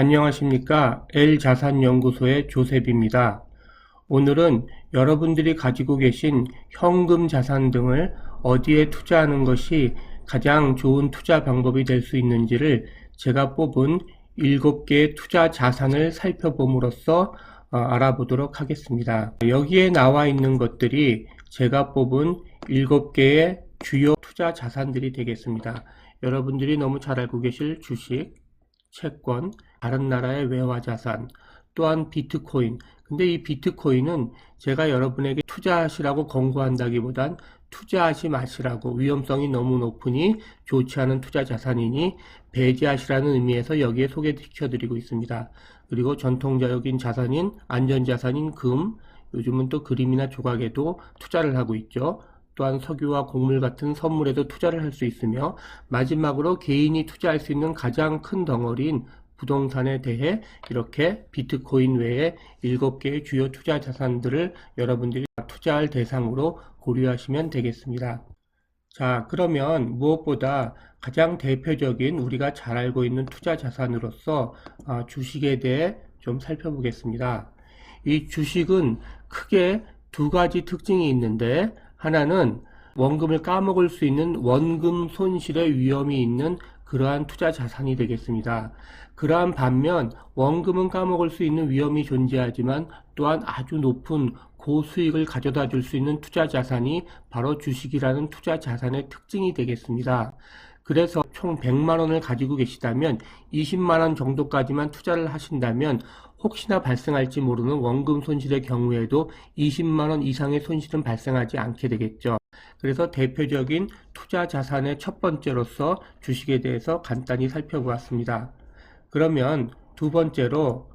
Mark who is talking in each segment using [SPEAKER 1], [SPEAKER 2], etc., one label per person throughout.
[SPEAKER 1] 안녕하십니까. L자산연구소의 조셉입니다. 오늘은 여러분들이 가지고 계신 현금 자산 등을 어디에 투자하는 것이 가장 좋은 투자 방법이 될 수 있는지를 제가 뽑은 7개의 투자 자산을 살펴봄으로써 알아보도록 하겠습니다. 여기에 나와 있는 것들이 제가 뽑은 7개의 주요 투자 자산들이 되겠습니다. 여러분들이 너무 잘 알고 계실 주식, 채권, 다른 나라의 외화자산, 또한 비트코인. 근데 이 비트코인은 제가 여러분에게 투자하시라고 권고한다기보단 투자하지 마시라고, 위험성이 너무 높으니 좋지 않은 투자 자산이니 배제하시라는 의미에서 여기에 소개시켜드리고 있습니다. 그리고 전통적인 자산인 안전자산인 금, 요즘은 또 그림이나 조각에도 투자를 하고 있죠. 또한 석유와 곡물 같은 선물에도 투자를 할 수 있으며, 마지막으로 개인이 투자할 수 있는 가장 큰 덩어리인 부동산에 대해 이렇게 비트코인 외에 7개의 주요 투자 자산들을 여러분들이 투자할 대상으로 고려하시면 되겠습니다. 자, 그러면 무엇보다 가장 대표적인 우리가 잘 알고 있는 투자 자산으로서 주식에 대해 좀 살펴보겠습니다. 이 주식은 크게 두 가지 특징이 있는데, 하나는 원금을 까먹을 수 있는 원금 손실의 위험이 있는 그러한 투자 자산이 되겠습니다. 그러한 반면 원금은 까먹을 수 있는 위험이 존재하지만 또한 아주 높은 고수익을 가져다 줄 수 있는 투자 자산이 바로 주식이라는 투자 자산의 특징이 되겠습니다. 그래서 총 100만원을 가지고 계시다면 20만원 정도까지만 투자를 하신다면 혹시나 발생할지 모르는 원금 손실의 경우에도 20만원 이상의 손실은 발생하지 않게 되겠죠. 그래서 대표적인 투자 자산의 첫 번째로서 주식에 대해서 간단히 살펴보았습니다. 그러면 두 번째로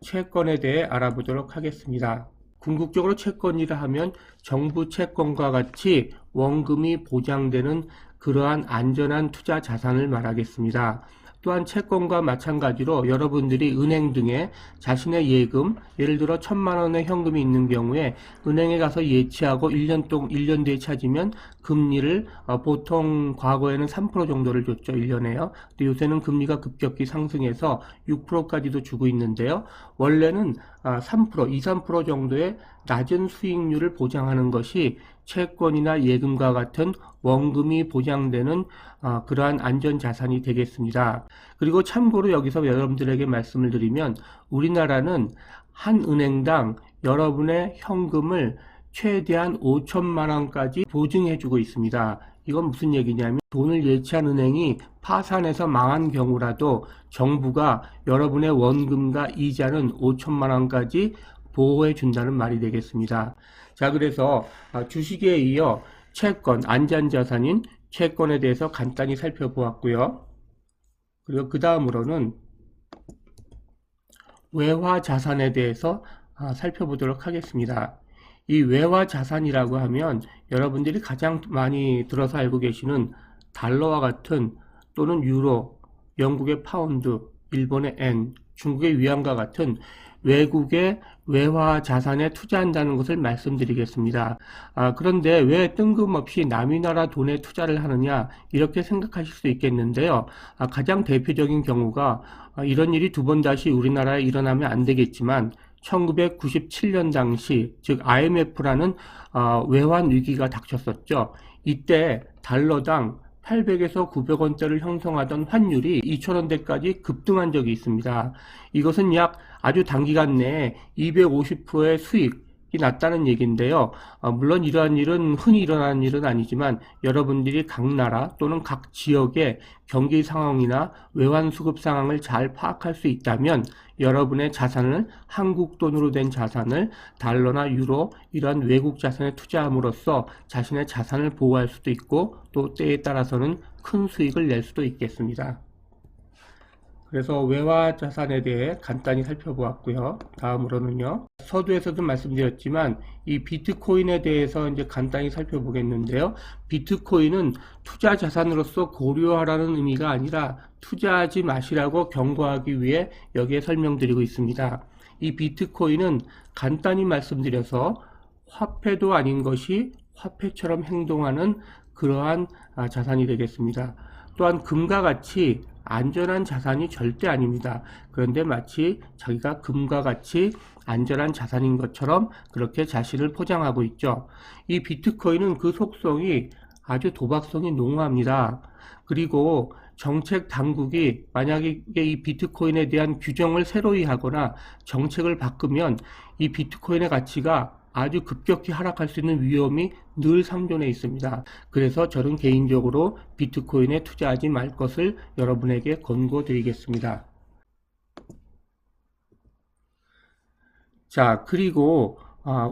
[SPEAKER 1] 채권에 대해 알아보도록 하겠습니다. 궁극적으로 채권이라 하면 정부 채권과 같이 원금이 보장되는 그러한 안전한 투자 자산을 말하겠습니다. 또한 채권과 마찬가지로 여러분들이 은행 등에 자신의 예금, 예를 들어 1,000만원의 현금이 있는 경우에 은행에 가서 예치하고 1년 뒤에 찾으면 금리를 보통 과거에는 3% 정도를 줬죠. 1년에요. 근데 요새는 금리가 급격히 상승해서 6%까지도 주고 있는데요. 원래는 3%, 2, 3% 정도의 낮은 수익률을 보장하는 것이 채권이나 예금과 같은 원금이 보장되는 그러한 안전자산이 되겠습니다. 그리고 참고로 여기서 여러분들에게 말씀을 드리면 우리나라는 한 은행당 여러분의 현금을 최대한 5천만원까지 보증해주고 있습니다. 이건 무슨 얘기냐면 돈을 예치한 은행이 파산해서 망한 경우라도 정부가 여러분의 원금과 이자는 5천만원까지 보호해 준다는 말이 되겠습니다. 자, 그래서 주식에 이어 채권, 안전자산인 채권에 대해서 간단히 살펴보았고요. 그리고 그 다음으로는 외화자산에 대해서 살펴보도록 하겠습니다. 이 외화자산이라고 하면 여러분들이 가장 많이 들어서 알고 계시는 달러와 같은, 또는 유로, 영국의 파운드, 일본의 엔, 중국의 위안과 같은 외국의 외화 자산에 투자한다는 것을 말씀드리겠습니다. 그런데 왜 뜬금없이 남의 나라 돈에 투자를 하느냐, 이렇게 생각하실 수 있겠는데요. 가장 대표적인 경우가 이런 일이 두 번 다시 우리나라에 일어나면 안 되겠지만 1997년 당시, 즉 IMF라는 외환 위기가 닥쳤었죠. 이때 달러당 800에서 900원대를 형성하던 환율이 2,000원대까지 급등한 적이 있습니다. 이것은 약 아주 단기간 내에 250%의 수익이 났다는 얘기인데요. 물론 이러한 일은 흔히 일어나는 일은 아니지만 여러분들이 각 나라 또는 각 지역의 경기 상황이나 외환 수급 상황을 잘 파악할 수 있다면 여러분의 자산을, 한국 돈으로 된 자산을 달러나 유로, 이러한 외국 자산에 투자함으로써 자신의 자산을 보호할 수도 있고 또 때에 따라서는 큰 수익을 낼 수도 있겠습니다. 그래서 외화 자산에 대해 간단히 살펴보았고요. 다음으로는요, 서두에서도 말씀드렸지만 이 비트코인에 대해서 이제 간단히 살펴보겠는데요. 비트코인은 투자 자산으로서 고려하라는 의미가 아니라 투자하지 마시라고 경고하기 위해 여기에 설명드리고 있습니다. 이 비트코인은 간단히 말씀드려서 화폐도 아닌 것이 화폐처럼 행동하는 그러한 자산이 되겠습니다. 또한 금과 같이 안전한 자산이 절대 아닙니다. 그런데 마치 자기가 금과 같이 안전한 자산인 것처럼 그렇게 자신을 포장하고 있죠. 이 비트코인은 그 속성이 아주 도박성이 농후합니다. 그리고 정책 당국이 만약에 이 비트코인에 대한 규정을 새로이 하거나 정책을 바꾸면 이 비트코인의 가치가 아주 급격히 하락할 수 있는 위험이 늘 상존해 있습니다. 그래서 저는 개인적으로 비트코인에 투자하지 말 것을 여러분에게 권고드리겠습니다. 자, 그리고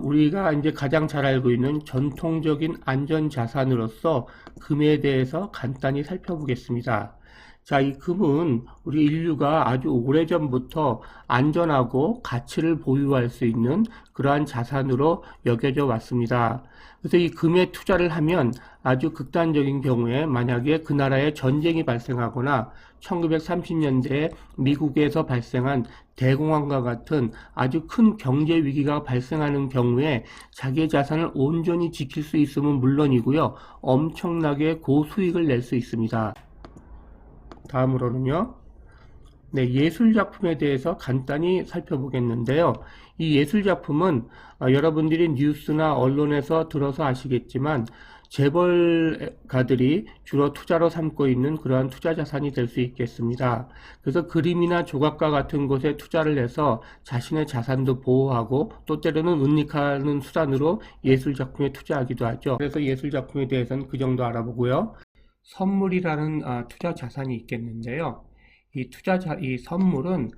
[SPEAKER 1] 우리가 이제 가장 잘 알고 있는 전통적인 안전자산으로서 금에 대해서 간단히 살펴보겠습니다. 자, 이 금은 우리 인류가 아주 오래전부터 안전하고 가치를 보유할 수 있는 그러한 자산으로 여겨져 왔습니다. 그래서 이 금에 투자를 하면 아주 극단적인 경우에 만약에 그 나라에 전쟁이 발생하거나 1930년대에 미국에서 발생한 대공황과 같은 아주 큰 경제 위기가 발생하는 경우에 자기의 자산을 온전히 지킬 수 있으면 물론이고요, 엄청나게 고수익을 낼 수 있습니다. 다음으로는요, 네, 예술작품에 대해서 간단히 살펴보겠는데요. 이 예술작품은 여러분들이 뉴스나 언론에서 들어서 아시겠지만 재벌가들이 주로 투자로 삼고 있는 그러한 투자 자산이 될 수 있겠습니다. 그래서 그림이나 조각과 같은 곳에 투자를 해서 자신의 자산도 보호하고 또 때로는 은닉하는 수단으로 예술작품에 투자하기도 하죠. 그래서 예술작품에 대해서는 그 정도 알아보고요. 선물이라는 투자 자산이 있겠는데요. 이 선물은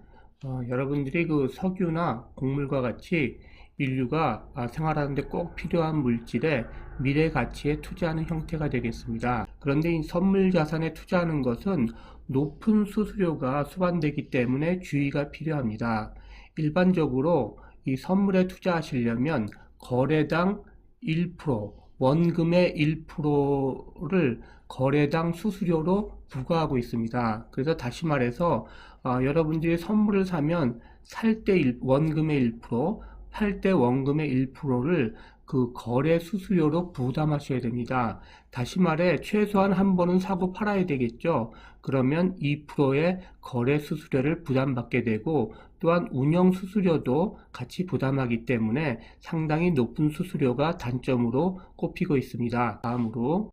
[SPEAKER 1] 여러분들이 그 석유나 곡물과 같이 인류가 생활하는데 꼭 필요한 물질의 미래 가치에 투자하는 형태가 되겠습니다. 그런데 이 선물 자산에 투자하는 것은 높은 수수료가 수반되기 때문에 주의가 필요합니다. 일반적으로 이 선물에 투자하시려면 거래당 1%, 원금의 1%를 거래당 수수료로 부과하고 있습니다. 그래서 다시 말해서 여러분들이 선물을 사면 살 때 원금의 1%, 팔 때 원금의 1%를 그 거래 수수료로 부담하셔야 됩니다. 다시 말해 최소한 한 번은 사고 팔아야 되겠죠. 그러면 2%의 거래 수수료를 부담받게 되고 또한 운영 수수료도 같이 부담하기 때문에 상당히 높은 수수료가 단점으로 꼽히고 있습니다. 다음으로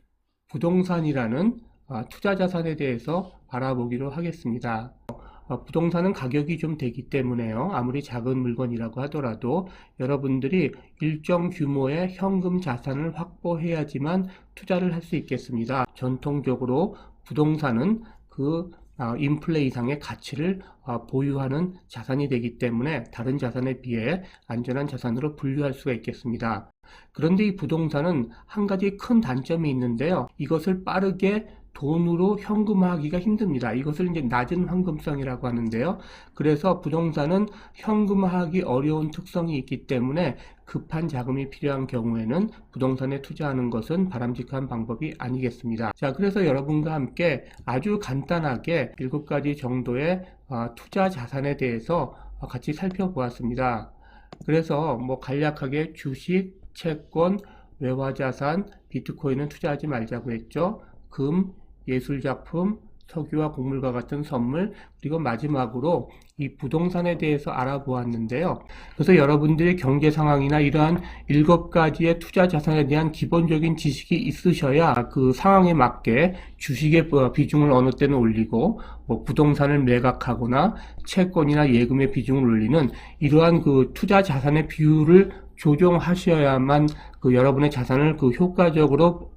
[SPEAKER 1] 부동산이라는 투자 자산에 대해서 알아보기로 하겠습니다. 부동산은 가격이 좀 되기 때문에요. 아무리 작은 물건이라고 하더라도 여러분들이 일정 규모의 현금 자산을 확보해야지만 투자를 할 수 있겠습니다. 전통적으로 부동산은 그 인플레 이상의 가치를 보유하는 자산이 되기 때문에 다른 자산에 비해 안전한 자산으로 분류할 수가 있겠습니다. 그런데 이 부동산은 한 가지 큰 단점이 있는데요. 이것을 빠르게 돈으로 현금화하기가 힘듭니다. 이것을 이제 낮은 현금성이라고 하는데요. 그래서 부동산은 현금화하기 어려운 특성이 있기 때문에 급한 자금이 필요한 경우에는 부동산에 투자하는 것은 바람직한 방법이 아니겠습니다. 자, 그래서 여러분과 함께 아주 간단하게 7가지 정도의 투자 자산에 대해서 같이 살펴보았습니다. 그래서 간략하게 주식, 채권, 외화자산, 비트코인은 투자하지 말자고 했죠. 금, 예술작품, 석유와 곡물과 같은 선물, 그리고 마지막으로 이 부동산에 대해서 알아보았는데요. 그래서 여러분들의 경제 상황이나 이러한 7가지의 투자 자산에 대한 기본적인 지식이 있으셔야 그 상황에 맞게 주식의 비중을 어느 때는 올리고 부동산을 매각하거나 채권이나 예금의 비중을 올리는 이러한 그 투자 자산의 비율을 조정하셔야만 여러분의 자산을 효과적으로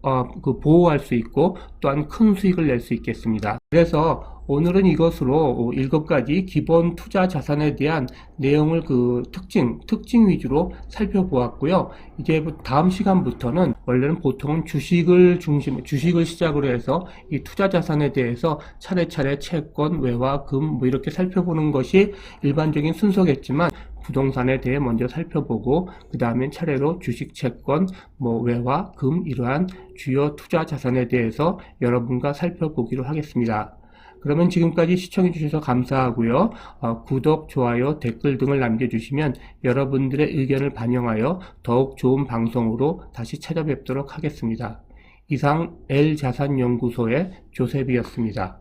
[SPEAKER 1] 보호할 수 있고 또한 큰 수익을 낼 수 있겠습니다. 그래서 오늘은 이것으로 7가지 기본 투자 자산에 대한 내용을 특징 위주로 살펴보았고요. 이제 다음 시간부터는 원래는 보통은 주식을 시작으로 해서 이 투자 자산에 대해서 차례차례 채권, 외화, 금 이렇게 살펴보는 것이 일반적인 순서겠지만 부동산에 대해 먼저 살펴보고 그 다음엔 차례로 주식, 채권, 외화, 금 이러한 주요 투자 자산에 대해서 여러분과 살펴보기로 하겠습니다. 그러면 지금까지 시청해 주셔서 감사하고요. 구독, 좋아요, 댓글 등을 남겨주시면 여러분들의 의견을 반영하여 더욱 좋은 방송으로 다시 찾아뵙도록 하겠습니다. 이상 L자산연구소의 조셉이었습니다.